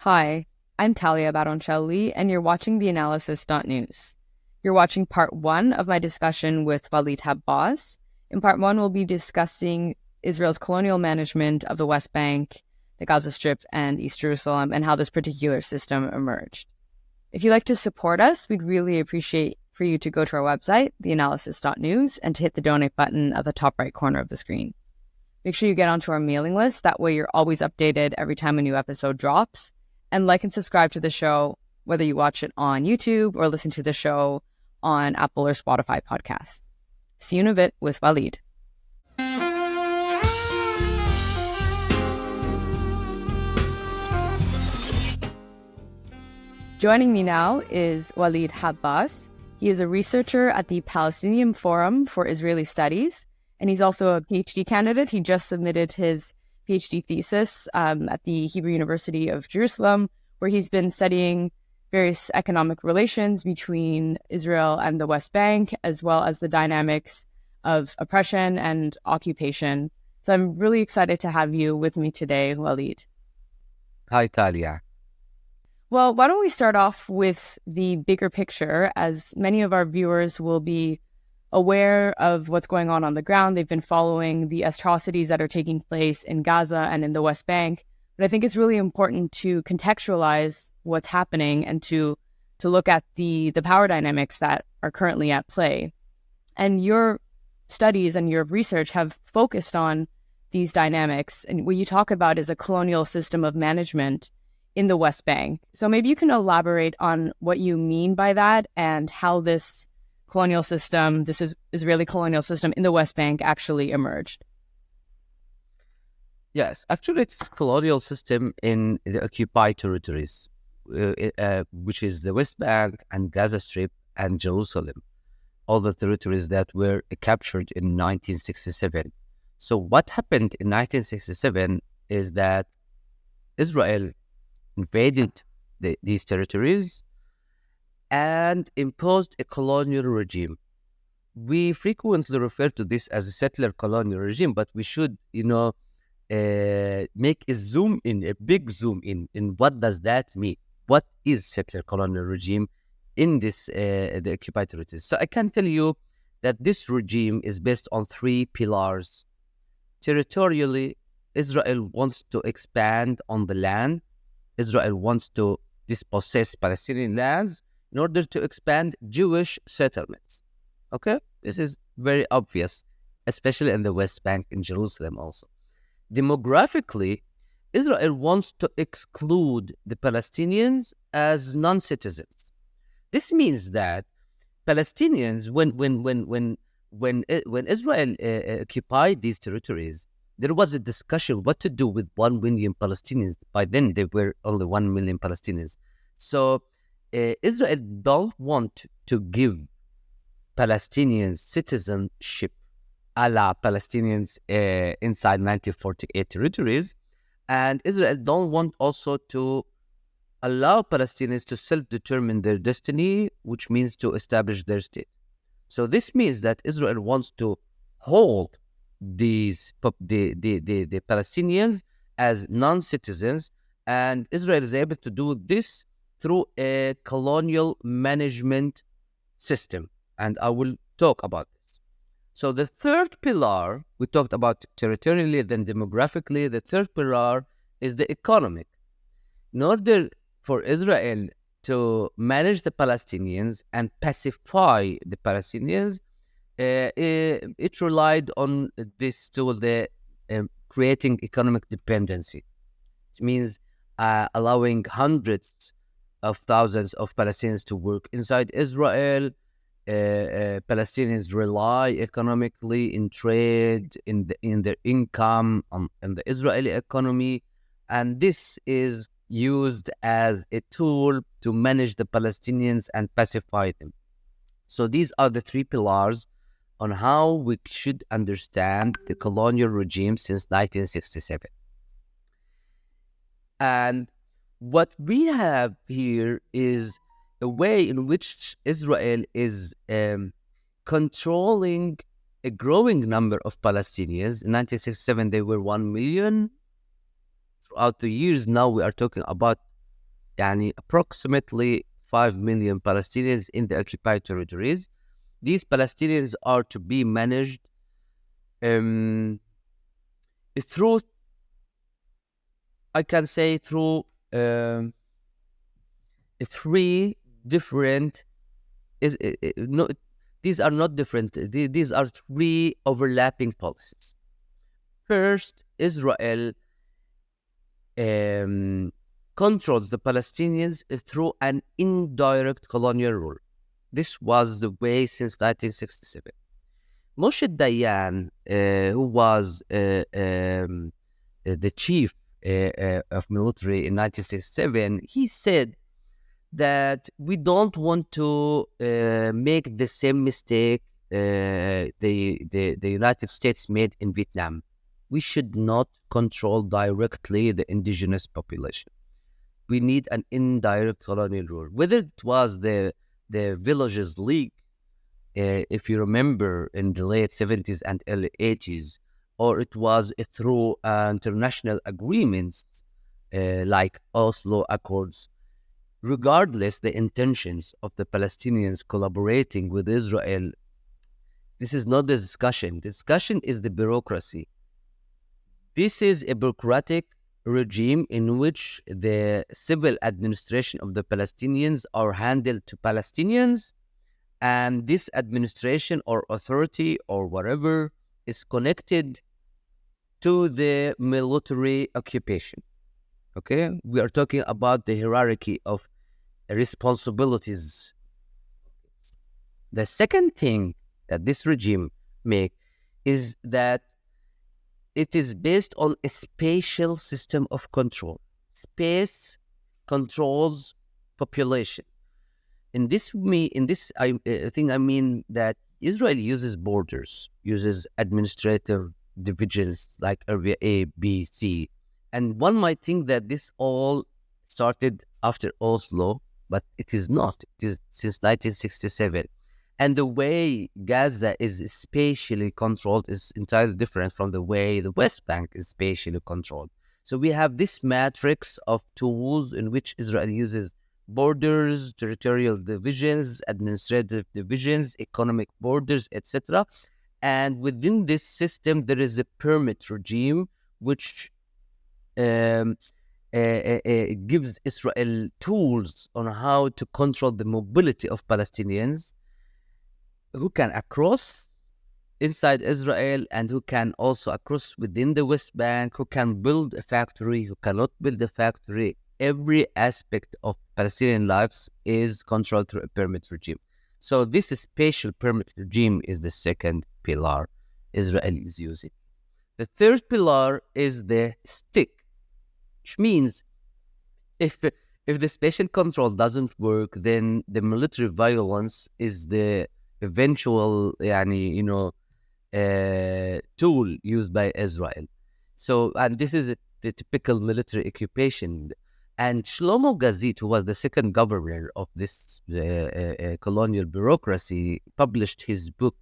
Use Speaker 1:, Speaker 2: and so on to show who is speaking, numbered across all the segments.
Speaker 1: Hi, I'm Talia Baroncelli, and you're watching theAnalysis-news. You're watching part one of my discussion with Walid Habbas. In part one, we'll be discussing Israel's colonial management of the West Bank, the Gaza Strip, and East Jerusalem, and how this particular system emerged. If you'd like to support us, we'd really appreciate for you to go to our website, theanalysis.news, and to hit the donate button at the top right corner of the screen. Make sure you get onto our mailing list. That way you're always updated every time a new episode drops. And like and subscribe to the show, whether you watch it on YouTube or listen to the show on Apple or Spotify podcasts. See you in a bit with Walid. Joining me now is Walid Habbas. He is a researcher at the Palestinian Forum for Israeli Studies, and he's also a PhD candidate. He just submitted his PhD thesis at the Hebrew University of Jerusalem, where he's been studying various economic relations between Israel and the West Bank, as well as the dynamics of oppression and occupation. So I'm really excited to have you with me today, Walid.
Speaker 2: Hi, Talia.
Speaker 1: Well, why don't we start off with the bigger picture, as many of our viewers will be aware of what's going on the ground. They've been following the atrocities that are taking place in Gaza and in the West Bank. But I think it's really important to contextualize what's happening and to look at the power dynamics that are currently at play. And your studies and your research have focused on these dynamics. And what you talk about is a colonial system of management in the West Bank. So maybe you can elaborate on what you mean by that and how this colonial system, this is Israeli colonial system in the West Bank actually emerged.
Speaker 2: Yes, actually, it's colonial system in the occupied territories, which is the West Bank and Gaza Strip and Jerusalem, all the territories that were captured in 1967. So what happened in 1967 is that Israel invaded these territories and imposed a colonial regime. We frequently refer to this as a settler colonial regime, but we should, make a big zoom in what does that mean? What is settler colonial regime in the occupied territories? So I can tell you that this regime is based on three pillars. Territorially, Israel wants to expand on the land. Israel wants to dispossess Palestinian lands in order to expand Jewish settlements. Okay? This is very obvious, especially in the West Bank in Jerusalem also. Demographically, Israel wants to exclude the Palestinians as non-citizens. This means that Palestinians, when Israel occupied these territories, there was a discussion what to do with 1 million Palestinians. By then, there were only 1 million Palestinians. So Israel don't want to give Palestinians citizenship a la Palestinians inside 1948 territories. And Israel don't want also to allow Palestinians to self-determine their destiny, which means to establish their state. So this means that Israel wants to hold the Palestinians as non-citizens, and Israel is able to do this through a colonial management system, and I will talk about this. So the third pillar, we talked about territorially, then demographically. The third pillar is the economic. In order for Israel to manage the Palestinians and pacify the Palestinians, it relied on this tool, creating economic dependency. It means allowing hundreds of thousands of Palestinians to work inside Israel. Palestinians rely economically in trade, in their income, in the Israeli economy, and this is used as a tool to manage the Palestinians and pacify them. So these are the three pillars on how we should understand the colonial regime since 1967. And what we have here is a way in which Israel is controlling a growing number of Palestinians. In 1967, they were 1 million. Throughout the years, now we are talking about approximately 5 million Palestinians in the occupied territories. These Palestinians are to be managed through, I can say, through three different, no, these are not different, these are three overlapping policies. First, Israel controls the Palestinians through an indirect colonial rule. This was the way since 1967. Moshe Dayan, who was the chief of military in 1967, he said that we don't want to make the same mistake the United States made in Vietnam. We should not control directly the indigenous population. We need an indirect colonial rule. Whether it was the Villages League, if you remember, in the late 70s and early 80s, or it was through international agreements like Oslo Accords, regardless the intentions of the Palestinians collaborating with Israel, this is not the discussion. The discussion is the bureaucracy. This is a bureaucratic regime in which the civil administration of the Palestinians are handled to Palestinians, and this administration or authority or whatever is connected to the military occupation. Okay, we are talking about the hierarchy of responsibilities. The second thing that this regime makes is that it is based on a spatial system of control. Space controls population. In this thing, I mean that Israel uses borders, uses administrative divisions like area A, B, C. And one might think that this all started after Oslo, but it is not. It is since 1967. And the way Gaza is spatially controlled is entirely different from the way the West Bank is spatially controlled. So we have this matrix of tools in which Israel uses borders, territorial divisions, administrative divisions, economic borders, etc. And within this system, there is a permit regime which gives Israel tools on how to control the mobility of Palestinians who can cross inside Israel and who can also cross within the West Bank, who can build a factory, who cannot build a factory. Every aspect of Palestinian lives is controlled through a permit regime. So this spatial permit regime is the second pillar Israel is using. The third pillar is the stick, which means if the spatial control doesn't work, then the military violence is the eventual tool used by Israel. So, and this is the typical military occupation. And Shlomo Gazit, who was the second governor of this colonial bureaucracy, published his book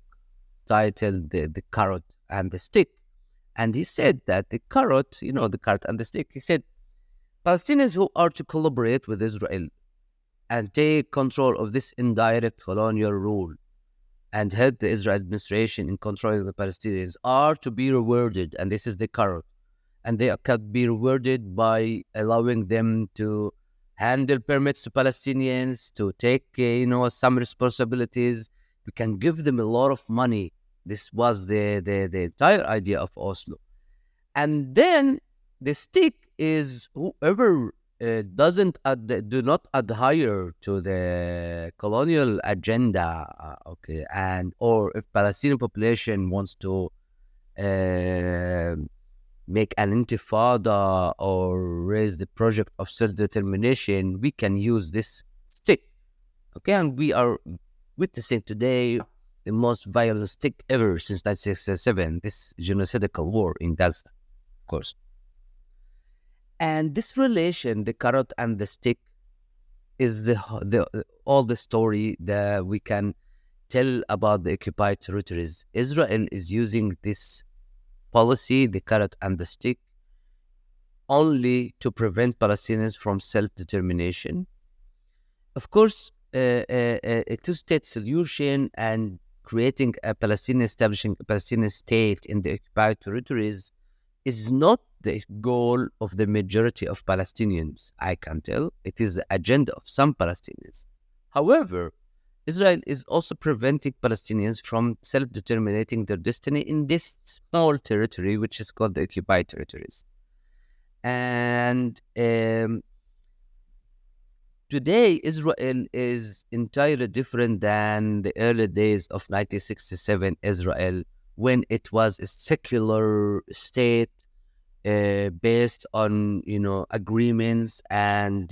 Speaker 2: titled The Carrot and the Stick. And he said that the carrot, the carrot and the stick, he said, Palestinians who are to collaborate with Israel and take control of this indirect colonial rule and help the Israel administration in controlling the Palestinians are to be rewarded. And this is the carrot. And they can be rewarded by allowing them to handle permits to Palestinians, to take, some responsibilities. We can give them a lot of money. This was the entire idea of Oslo. And then the stick is whoever do not adhere to the colonial agenda, or if Palestinian population wants to make an intifada or raise the project of self-determination, we can use this stick. Okay, and we are witnessing today the most violent stick ever since 1967, this genocidal war in Gaza, of course. And this relation, the carrot and the stick, is all the story that we can tell about the occupied territories. Israel is using this policy, the carrot and the stick, only to prevent Palestinians from self-determination. Of course, a two-state solution and creating establishing a Palestinian state in the occupied territories is not the goal of the majority of Palestinians, I can tell. It is the agenda of some Palestinians. However, Israel is also preventing Palestinians from self-determining their destiny in this small territory, which is called the occupied territories. And today, Israel is entirely different than the early days of 1967 Israel, when it was a secular state based on, agreements and,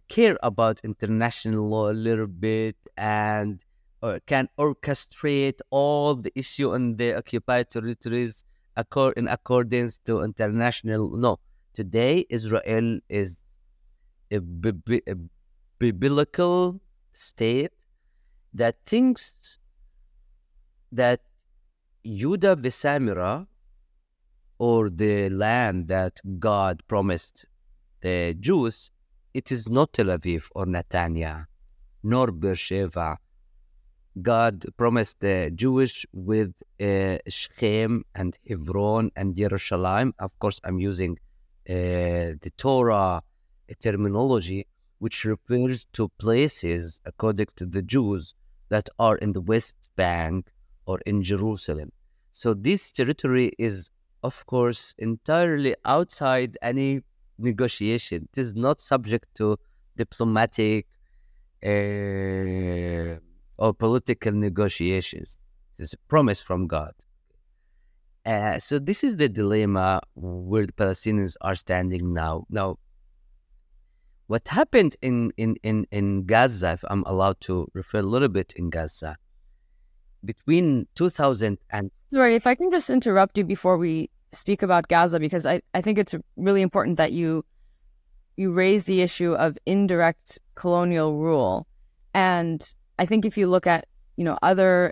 Speaker 2: care about international law a little bit and can orchestrate all the issue in the occupied territories in accordance to international law. Today, Israel is a biblical state that thinks that Yuda Vesamira, or the land that God promised the Jews, it is not Tel Aviv or Netanya, nor Beersheba. God promised the Jewish with Shechem and Hebron and Jerusalem. Of course, I'm using the Torah terminology, which refers to places, according to the Jews, that are in the West Bank or in Jerusalem. So this territory is, of course, entirely outside any negotiation. It is not subject to diplomatic or political negotiations. It's a promise from God. So this is the dilemma where the Palestinians are standing now. Now, what happened in Gaza, if I'm allowed to refer a little bit in Gaza, between 2000 and...
Speaker 1: Right, if I can just interrupt you before we speak about Gaza, because I think it's really important that you raise the issue of indirect colonial rule. And I think if you look at, other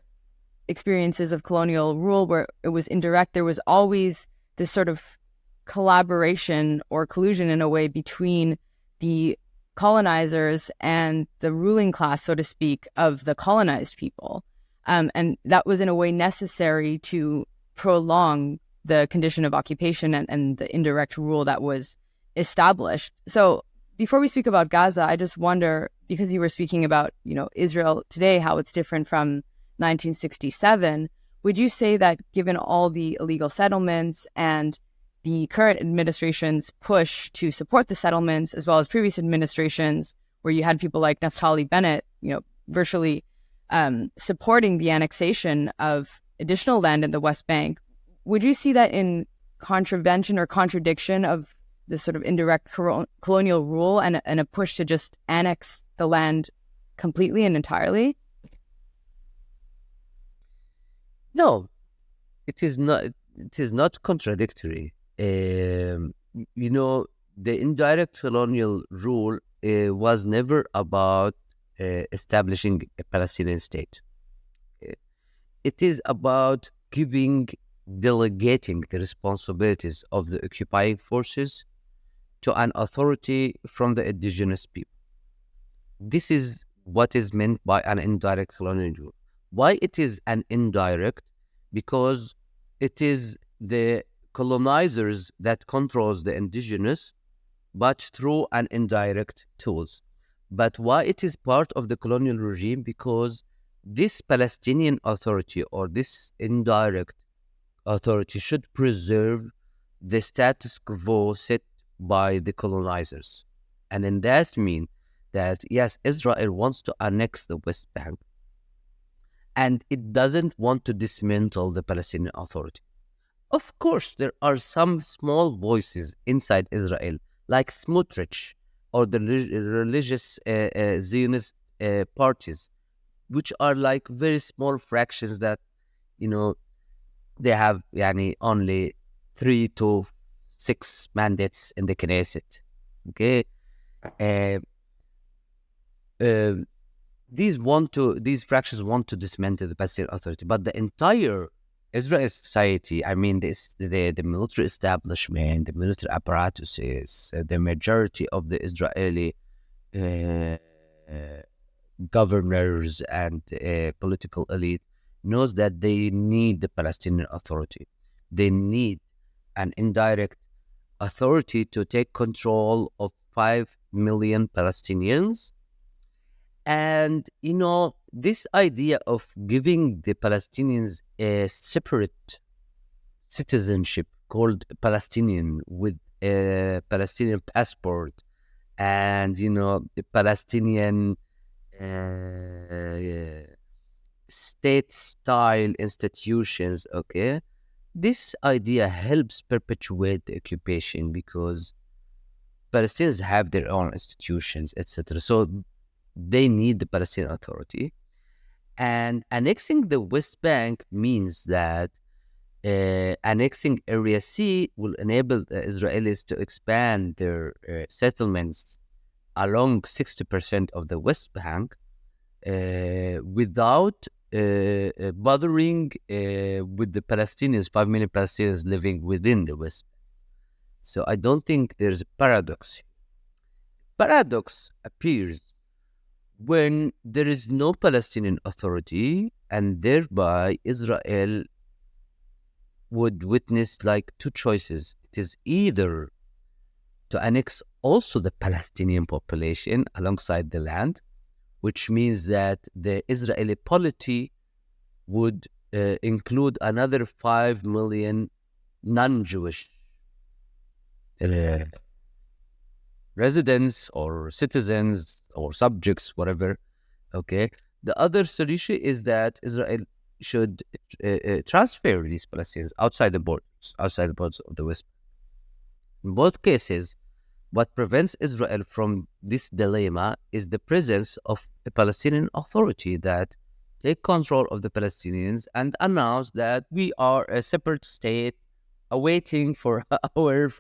Speaker 1: experiences of colonial rule where it was indirect, there was always this sort of collaboration or collusion in a way between the colonizers and the ruling class, so to speak, of the colonized people. And that was in a way necessary to prolong the condition of occupation and the indirect rule that was established. So before we speak about Gaza, I just wonder, because you were speaking about, Israel today, how it's different from 1967, would you say that given all the illegal settlements and the current administration's push to support the settlements, as well as previous administrations where you had people like Naftali Bennett, virtually supporting the annexation of additional land in the West Bank, would you see that in contravention or contradiction of this sort of indirect colonial rule and a push to just annex the land completely and entirely?
Speaker 2: No, it is not. It is not contradictory. The indirect colonial rule was never about establishing a Palestinian state. It is about delegating the responsibilities of the occupying forces to an authority from the indigenous people. This is what is meant by an indirect colonial rule. Why it is an indirect? Because it is the colonizers that controls the indigenous, but through an indirect tools. But why it is part of the colonial regime? Because this Palestinian authority or this indirect authority should preserve the status quo set by the colonizers. And in that mean that, yes, Israel wants to annex the West Bank, and it doesn't want to dismantle the Palestinian Authority. Of course, there are some small voices inside Israel, like Smotrich or the religious Zionist parties, which are like very small fractions that, they have only 3 to 6 mandates in the Knesset. Okay, these fractions want to dismantle the Palestinian Authority, but the entire Israeli society, I mean, the military establishment, the military apparatuses, the majority of the Israeli uh, governors and political elite knows that they need the Palestinian Authority. They need an indirect authority to take control of 5 million Palestinians. And, this idea of giving the Palestinians a separate citizenship called Palestinian with a Palestinian passport and, the Palestinian state-style institutions, okay? This idea helps perpetuate the occupation because Palestinians have their own institutions, etc. So they need the Palestinian Authority. And annexing the West Bank means that annexing Area C will enable the Israelis to expand their settlements along 60% of the West Bank without bothering with the Palestinians, 5 million Palestinians living within the West Bank. So I don't think there's a paradox. Paradox appears when there is no Palestinian Authority, and thereby Israel would witness like two choices. It is either to annex also the Palestinian population alongside the land, which means that the Israeli polity would include another 5 million non-Jewish residents or citizens or subjects, whatever, okay? The other solution is that Israel should transfer these Palestinians outside the borders of the West Bank. In both cases, what prevents Israel from this dilemma is the presence of a Palestinian Authority that take control of the Palestinians and announce that we are a separate state awaiting for our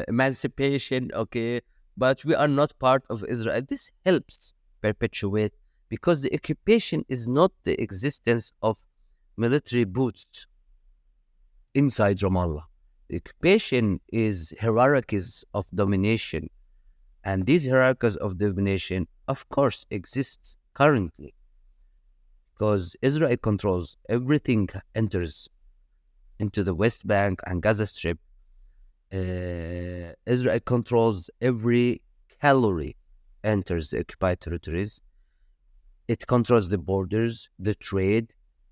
Speaker 2: emancipation, okay? But we are not part of Israel. This helps perpetuate, because the occupation is not the existence of military boots inside Ramallah. The occupation is hierarchies of domination. And these hierarchies of domination, of course, exist currently because Israel controls everything enters into the West Bank and Gaza Strip. Israel controls every calorie enters the occupied territories. It controls the borders, the trade,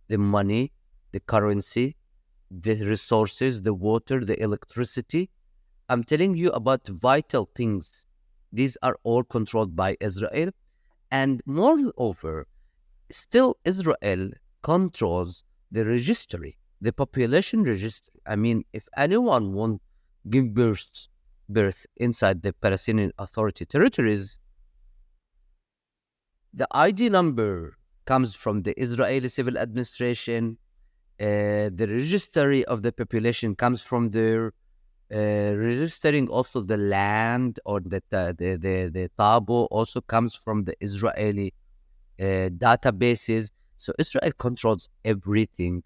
Speaker 2: the money, the currency, the resources, the water, the electricity. I'm telling you about vital things. These are all controlled by Israel. And moreover, still Israel controls the registry, the population registry. I mean, if anyone wants give birth inside the Palestinian Authority territories, the ID number comes from the Israeli civil administration. The registry of the population comes from there. Registering also the land or the tabo also comes from the Israeli databases. So Israel controls everything,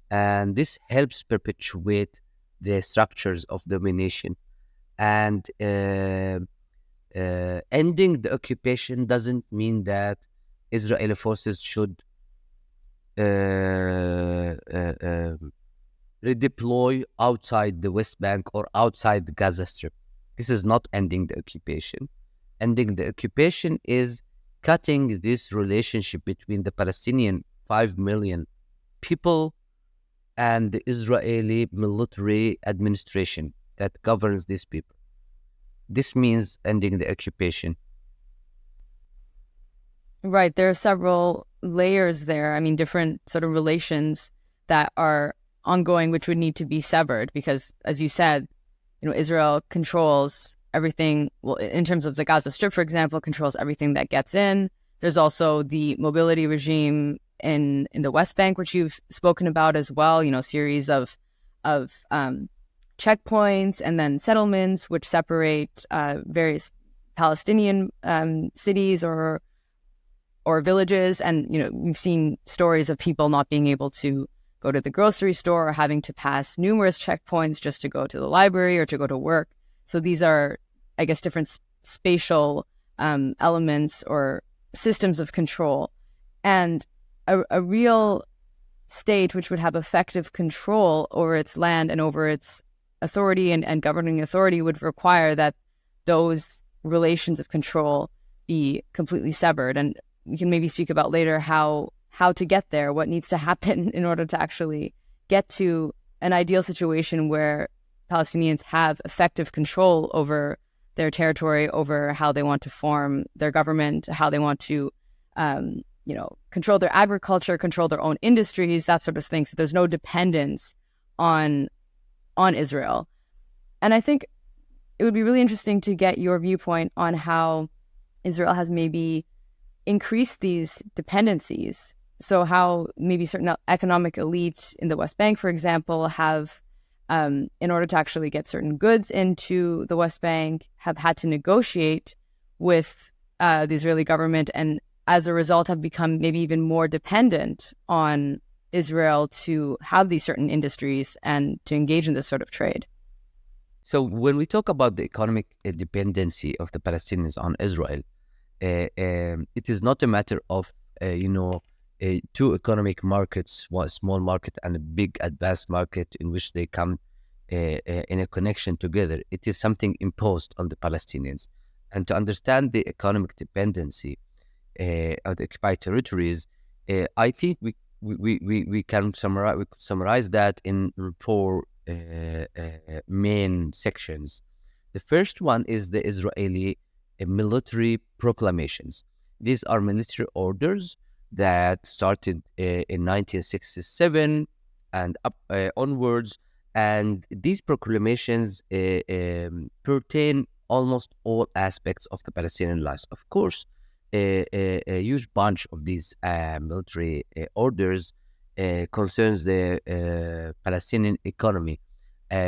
Speaker 2: and this helps perpetuate the structures of domination. And ending the occupation doesn't mean that Israeli forces should redeploy outside the West Bank or outside the Gaza Strip. This is not ending the occupation. Ending the occupation is cutting this relationship between the Palestinian 5 million people and the Israeli military administration that governs these people. This means ending the occupation.
Speaker 1: Right. There are several layers there. I mean, different sort of relations that are ongoing, which would need to be severed because, as you said, Israel controls everything. Well, in terms of the Gaza Strip, for example, controls everything that gets in. There's also the mobility regime in the West Bank, which you've spoken about as well. Series of checkpoints and then settlements, which separate various Palestinian cities or or villages. And, we've seen stories of people not being able to go to the grocery store or having to pass numerous checkpoints just to go to the library or to go to work. So these are, I guess, different spatial elements or systems of control. And a real state which would have effective control over its land and over its authority and governing authority would require that those relations of control be completely severed. And we can maybe speak about later how to get there, what needs to happen in order to actually get to an ideal situation where Palestinians have effective control over their territory, over how they want to form their government, how they want to, control their agriculture, control their own industries, that sort of thing. So there's no dependence on Israel. And I think it would be really interesting to get your viewpoint on how Israel has maybe increased these dependencies. So how maybe certain economic elites in the West Bank, for example, have, in order to actually get certain goods into the West Bank, have had to negotiate with the Israeli government, and as a result have become maybe even more dependent on Israel to have these certain industries and to engage in this sort of trade.
Speaker 2: So when we talk about the economic dependency of the Palestinians on Israel, it is not a matter of, two economic markets, one small market and a big advanced market in which they come in a connection together. It is something imposed on the Palestinians. And to understand the economic dependency of the occupied territories, I think we can summarize that in four main sections. The first one is the Israeli military proclamations. These are military orders that started in 1967 and up onwards, and these proclamations pertain almost all aspects of the Palestinian lives. Of course, a huge bunch of these military orders concerns the Palestinian economy.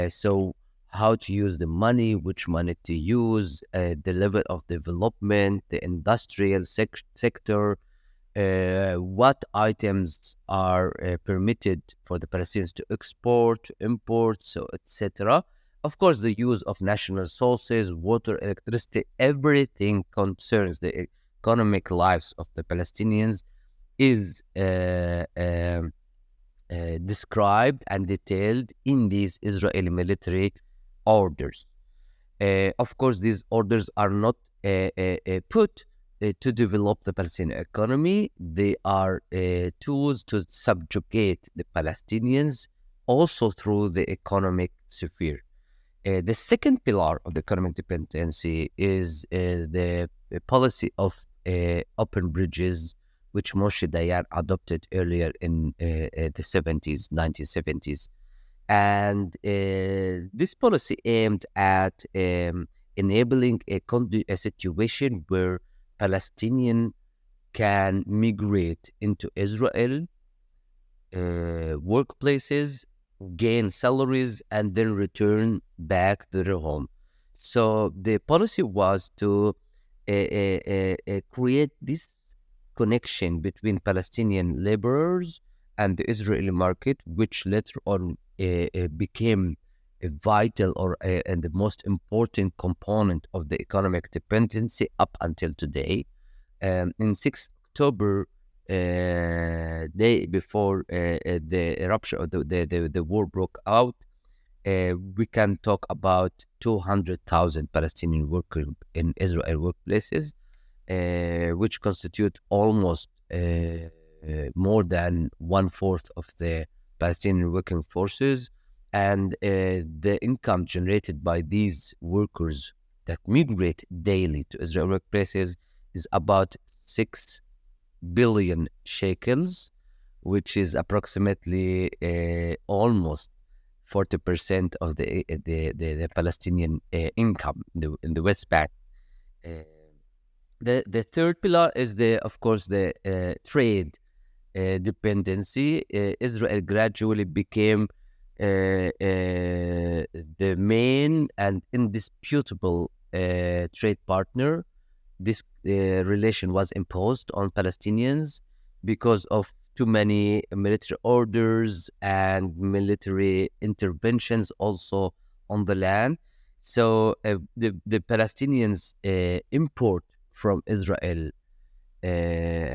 Speaker 2: So how to use the money, which money to use, the level of development, the industrial sector, what items are permitted for the Palestinians to export, import, so etc. Of course, the use of national sources, water, electricity, everything concerns the economic lives of the Palestinians is described and detailed in these Israeli military orders. Of course, these orders are not put to develop the Palestinian economy. They are tools to subjugate the Palestinians also through the economic sphere. The second pillar of the economic dependency is the policy of open bridges, which Moshe Dayan adopted earlier in the 1970s. And this policy aimed at enabling a situation where Palestinians can migrate into Israel workplaces, gain salaries, and then return back to their home. So the policy was to create this connection between Palestinian laborers and the Israeli market, which later on became a vital and the most important component of the economic dependency up until today. In 6 October, day before the eruption of the war broke out, we can talk about 200,000 Palestinian workers in Israel workplaces, which constitute almost more than 1/4 of the Palestinian working forces. And the income generated by these workers that migrate daily to Israel workplaces is about 6 billion shekels, which is approximately almost 40% of the Palestinian income in the West Bank. The third pillar is of course the trade dependency. Israel gradually became the main and indisputable trade partner. This relation was imposed on Palestinians because of too many military orders and military interventions also on the land. So the Palestinians import from Israel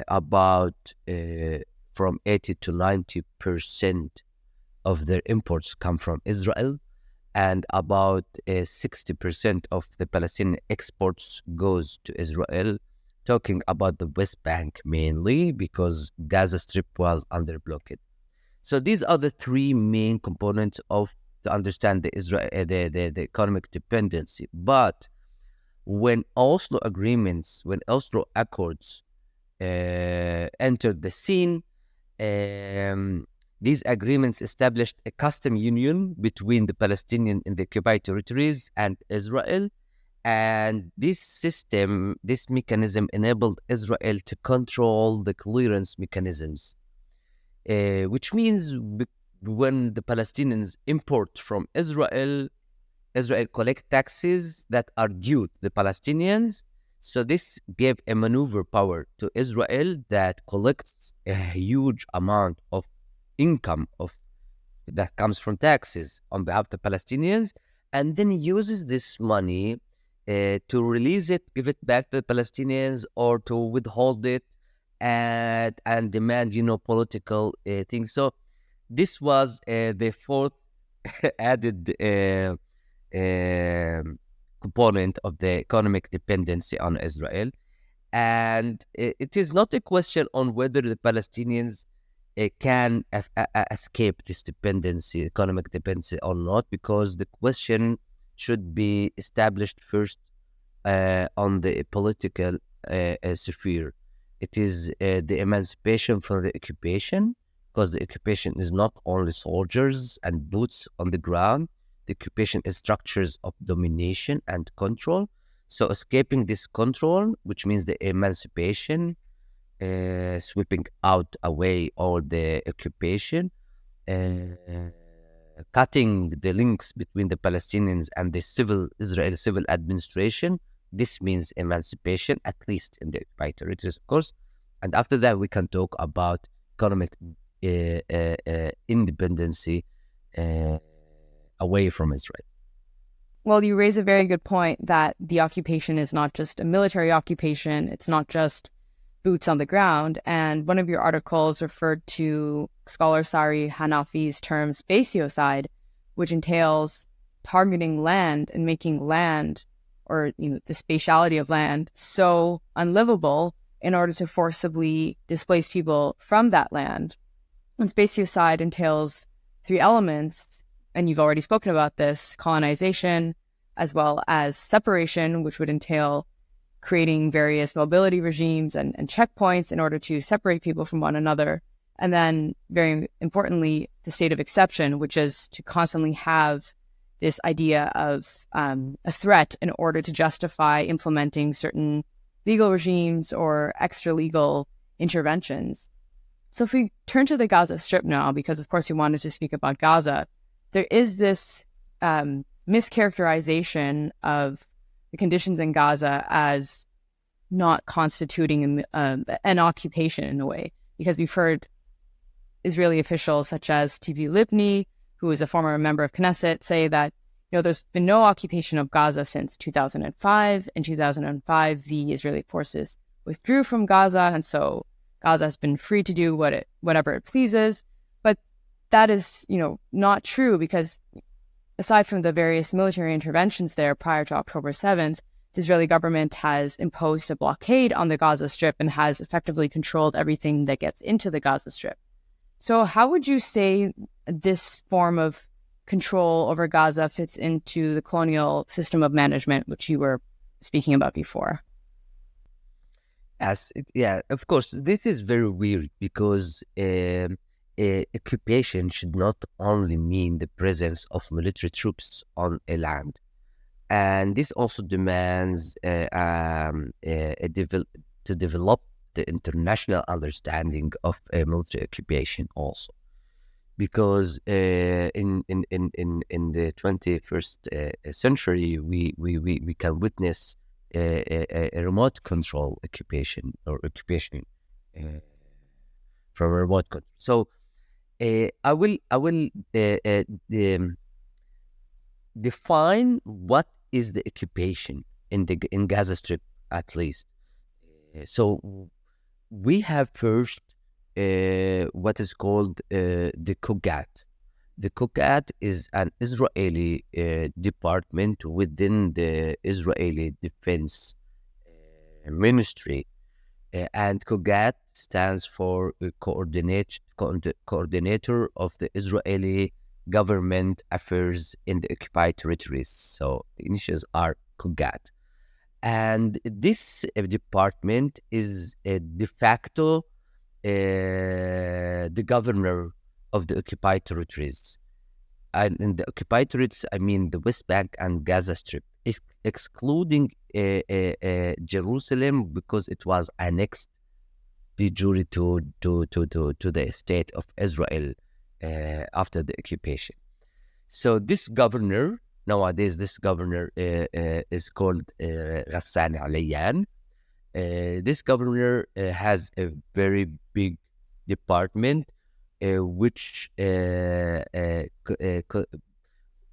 Speaker 2: about from 80 to 90% of their imports come from Israel, and about 60% of the Palestinian exports goes to Israel, talking about the West Bank mainly because Gaza Strip was under blockade. So these are the three main components of to understand the Israel the economic dependency. But when Oslo Accords entered the scene, these agreements established a custom union between the Palestinian in the occupied territories and Israel. And this mechanism enabled Israel to control the clearance mechanisms, which means when the Palestinians import from Israel, Israel collect taxes that are due to the Palestinians. So this gave a maneuver power to Israel that collects a huge amount of income that comes from taxes on behalf of the Palestinians, and then uses this money to release it, give it back to the Palestinians, or to withhold it and demand, political things. So this was the fourth added component of the economic dependency on Israel. And it is not a question on whether the Palestinians can escape this dependency, economic dependency or not, because the question should be established first on the political sphere. It is the emancipation from the occupation, because the occupation is not only soldiers and boots on the ground. The occupation is structures of domination and control. So escaping this control, which means the emancipation, sweeping out away all the occupation, cutting the links between the Palestinians and the Israeli civil administration. This means emancipation, at least in the occupied territories, of course. And after that, we can talk about economic independency away from Israel.
Speaker 1: Well, you raise a very good point that the occupation is not just a military occupation. It's not just boots on the ground. And one of your articles referred to scholar Sari Hanafi's term spatiocide, which entails targeting land and making land, or the spatiality of land, so unlivable in order to forcibly displace people from that land. And spatiocide entails three elements, and you've already spoken about this: colonization, as well as separation, which would entail creating various mobility regimes and checkpoints in order to separate people from one another. And then, very importantly, the state of exception, which is to constantly have this idea of a threat in order to justify implementing certain legal regimes or extra-legal interventions. So if we turn to the Gaza Strip now, because of course you wanted to speak about Gaza, there is this mischaracterization of the conditions in Gaza as not constituting an occupation in a way, because we've heard Israeli officials such as TV Libni, who is a former member of Knesset, say that there's been no occupation of Gaza since 2005. In 2005, the Israeli forces withdrew from Gaza, and so Gaza has been free to do whatever it pleases. But that is, not true, because aside from the various military interventions there prior to October 7th, the Israeli government has imposed a blockade on the Gaza Strip and has effectively controlled everything that gets into the Gaza Strip. So how would you say this form of control over Gaza fits into the colonial system of management, which you were speaking about before?
Speaker 2: Yeah, of course. This is very weird because occupation should not only mean the presence of military troops on a land. And this also demands to develop the international understanding of military occupation also. Because in the 21st century, we can witness a remote control occupation or occupation from a remote control. So I will define what is the occupation in Gaza Strip, at least. So we have first what is called the Kogat. The Kogat is an Israeli department within the Israeli Defense Ministry, and Kogat stands for coordinator of the Israeli government affairs in the occupied territories. So the initials are Kogat. And this department is de facto the governor of the occupied territories. And in the occupied territories, I mean the West Bank and Gaza Strip, excluding Jerusalem, because it was annexed de jure to the state of Israel after the occupation. So this governor, nowadays, this governor is called Ghassan Alayan. This governor has a very big department which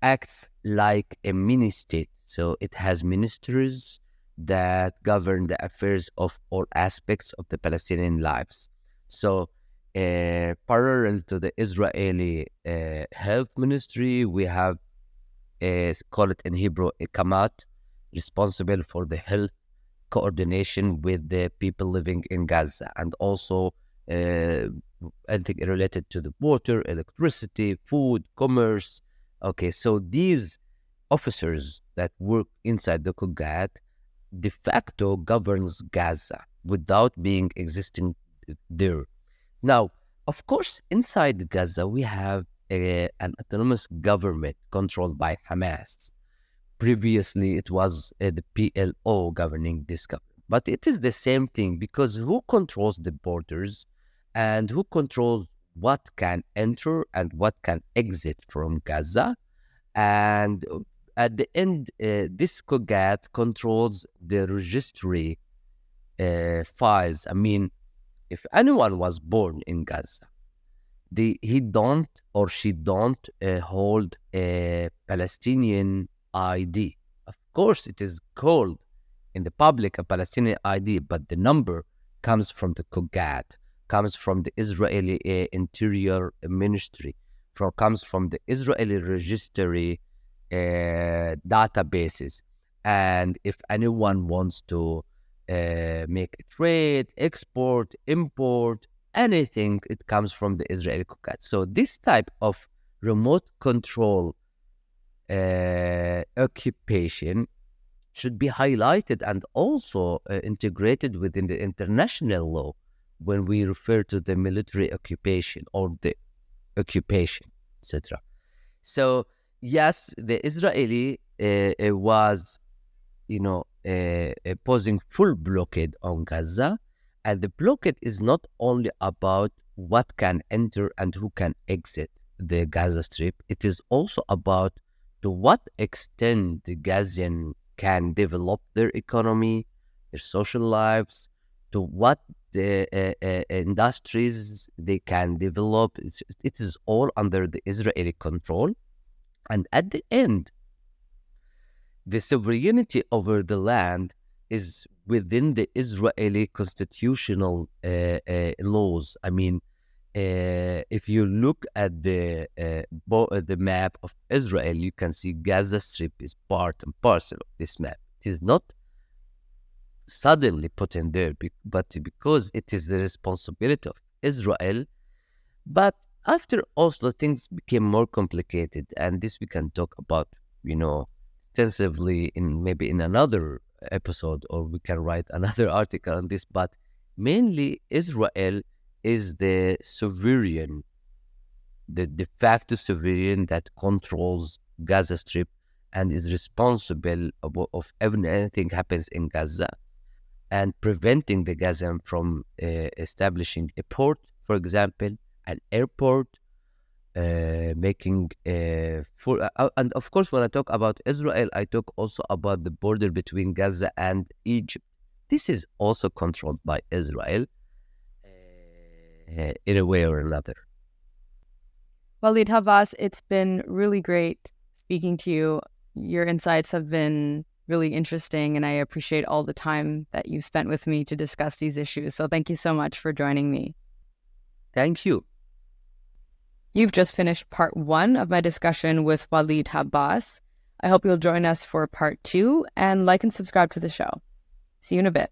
Speaker 2: acts like a mini state. So it has ministers that govern the affairs of all aspects of the Palestinian lives. So parallel to the Israeli health ministry, we have call it in Hebrew a kamat, responsible for the health coordination with the people living in Gaza, and also anything related to the water, electricity, food, commerce. Okay, so these officers that work inside the Kogat de facto governs Gaza without being existing there. Now, of course, inside Gaza, we have an autonomous government controlled by Hamas. Previously, it was the PLO governing this government. But it is the same thing, because who controls the borders and who controls what can enter and what can exit from Gaza? And at the end, this Kogat controls the registry files. I mean, if anyone was born in Gaza, he don't or she don't hold a Palestinian ID. Of course, it is called in the public a Palestinian ID, but the number comes from the Kogat, comes from the Israeli Interior Ministry, comes from the Israeli registry databases. And if anyone wants to make a trade, export, import, anything, it comes from the Israeli Kogat. So this type of remote control occupation should be highlighted and also integrated within the international law when we refer to the military occupation or the occupation, etc. So yes, the Israeli was, posing full blockade on Gaza, and the blockade is not only about what can enter and who can exit the Gaza Strip. It is also about to what extent the Gazian can develop their economy, their social lives, to what the industries they can develop. It is all under the Israeli control. And at the end, the sovereignty over the land is within the Israeli constitutional laws. I mean, if you look at the map of Israel, you can see Gaza Strip is part and parcel of this map. It is not suddenly put in there, but because it is the responsibility of Israel. But after Oslo, things became more complicated, and this we can talk about, extensively maybe in another episode, or we can write another article on this. But mainly, Israel is the sovereign, the de facto sovereign that controls Gaza Strip and is responsible of anything happens in Gaza, and preventing the Gazan from establishing a port, for example, an airport, making and of course, when I talk about Israel, I talk also about the border between Gaza and Egypt. This is also controlled by Israel in a way or another.
Speaker 1: Walid Habbas, it's been really great speaking to you. Your insights have been really interesting, and I appreciate all the time that you've spent with me to discuss these issues. So thank you so much for joining me.
Speaker 2: Thank you.
Speaker 1: You've just finished part 1 of my discussion with Walid Habbas. I hope you'll join us for part 2 and like and subscribe to the show. See you in a bit.